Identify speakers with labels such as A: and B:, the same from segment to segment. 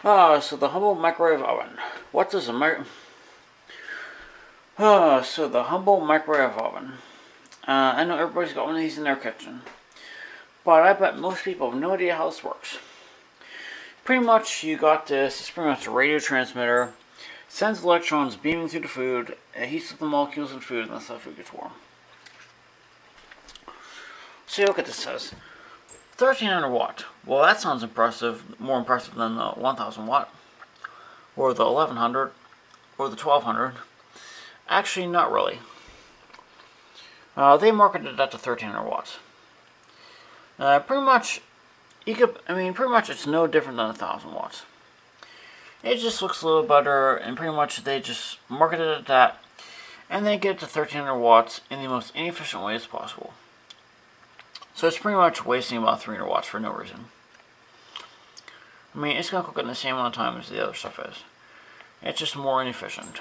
A: So the humble microwave oven. What does a so the humble microwave oven. I know everybody's got one of these in their kitchen, but I bet most people have no idea how this works. Pretty much, you got this. It's pretty much a radio transmitter. Sends electrons beaming through the food. It heats up the molecules in food, and that's how food gets warm. So look at this. Says 1300 watt. Well, that sounds impressive. More impressive than the 1000 watt, or the 1100, or the 1200. Actually, not really. They marketed that to 1300 watts. Pretty much, pretty much it's no different than 1000 watts. It just looks a little better, and pretty much they just marketed it at that, and they get it to 1300 watts in the most inefficient way as possible. So it's pretty much wasting about 300 watts for no reason. I mean, it's going to cook in the same amount of time as the other stuff is. It's just more inefficient.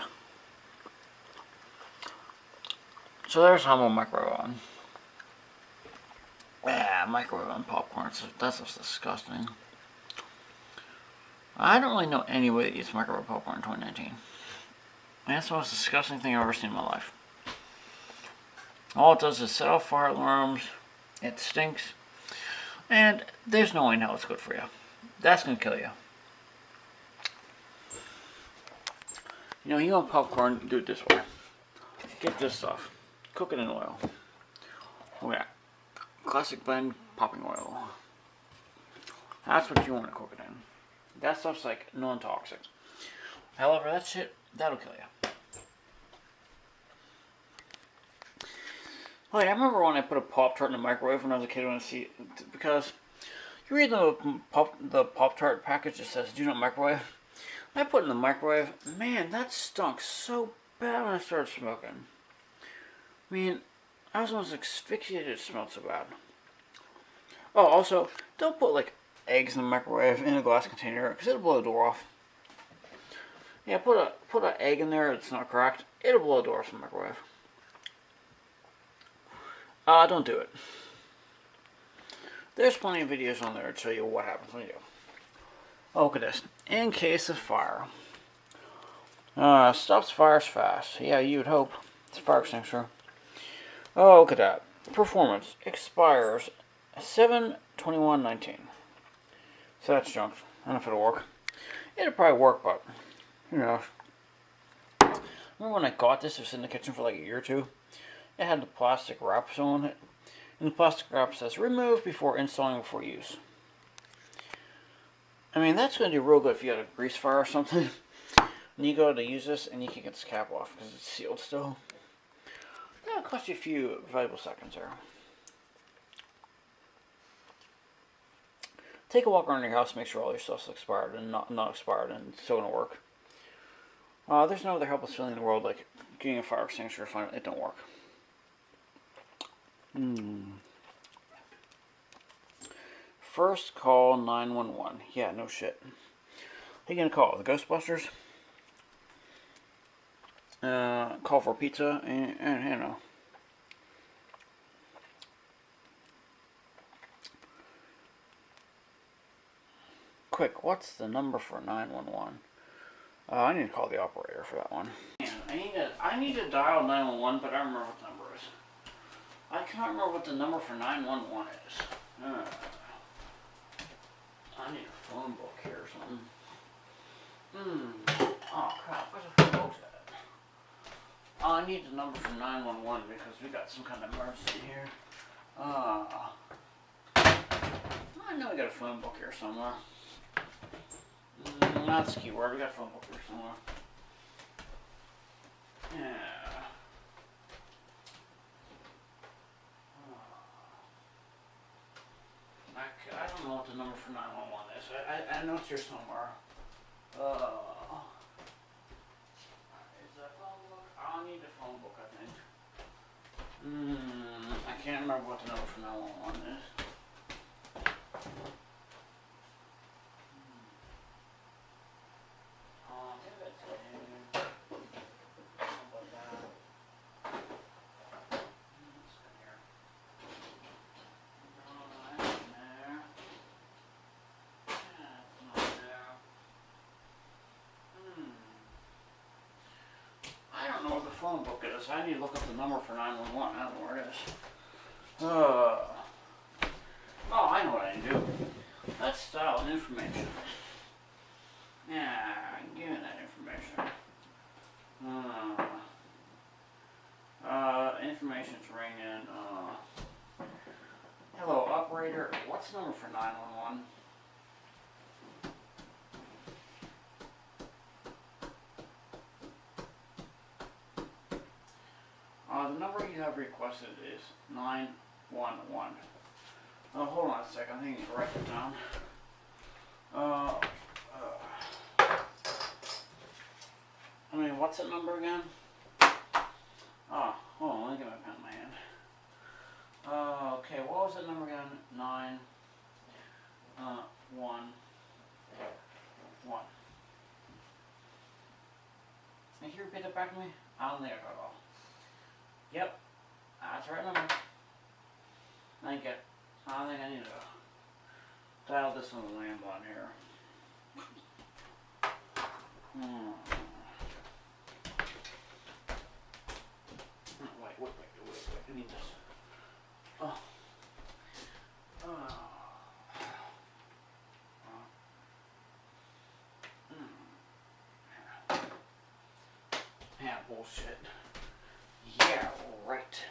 A: So there's humble microwave oven. Microwave oven popcorn. That's just disgusting. I don't really know anybody that eats microwave popcorn in 2019. That's the most disgusting thing I've ever seen in my life. All it does is set off fire alarms. It stinks. And there's no way in hell it's good for you. That's going to kill you. You want popcorn, do it this way. Get this stuff. Cook it in oil. Oh yeah. Classic blend popping oil. That's what you want to cook it in. That stuff's like non-toxic. However, that shit, that'll kill you. Wait, I remember when I put a Pop-Tart in the microwave when I was a kid, because you read the Pop-Tart package that says do not microwave. I put it in the microwave. Man, that stunk so bad when I started smoking. I mean, I was almost asphyxiated. It smelled so bad. Oh, also, don't put like eggs in the microwave in a glass container because it'll blow the door off. Yeah, put an egg in there that's not cracked. It'll blow the door off the microwave. Don't do it. There's plenty of videos on there to show you what happens when you do. Oh, look at this. In case of fire. Stops fires fast. Yeah, you would hope. It's a fire extinguisher. Oh, look at that. Performance expires 7/21/19. So that's junk. I don't know if it'll work. It'll probably work, but who knows. Remember when I got this? It was in the kitchen for like a year or two. It had the plastic wrap on it. And the plastic wrap says remove before installing before use. I mean, that's going to do real good if you had a grease fire or something. And you go to use this and you can get this cap off because it's sealed still. That'll cost you a few valuable seconds there. Take a walk around your house, make sure all your stuff's expired and not expired, and it's still going to work. There's no other helpless feeling in the world like getting a fire extinguisher and finding it don't work. First call 911. Yeah, no shit. Who you gonna call? The Ghostbusters? Call for pizza, and you know. Quick, what's the number for 911? I need to call the operator for that one. I need to dial 911, but I don't remember what the number is. I cannot remember what the number for 911 is. I need a phone book here or something. Oh crap, where's the phone book at? I need the number for 911 because we got some kind of emergency here. I know we got a phone book here somewhere. That's the key word. We got a phone book here somewhere. Yeah. I don't know what the number for 911 is. I know it's here somewhere. Is that phone book? I'll need the phone book, I think. I can't remember what the number for 911 is. this. I need to look up the number for 911. I don't know where it is. Oh, I know what I need to do. Let's dial information. Yeah, give me that information. Information's ringing. Hello, operator. What's the number for 911? The number you have requested is 911. Oh, hold on a second. I think I need to write it down. I mean, what's that number again? Oh, hold on. Let me get my pen in my hand. Okay, what was that number again? 911. Can you repeat that back to me? I don't think I got it all. Yep, that's the right number. Thank you. I don't think I need to dial this on the landline here. Wait. I need this. Oh. Yeah, bullshit. Yeah, right.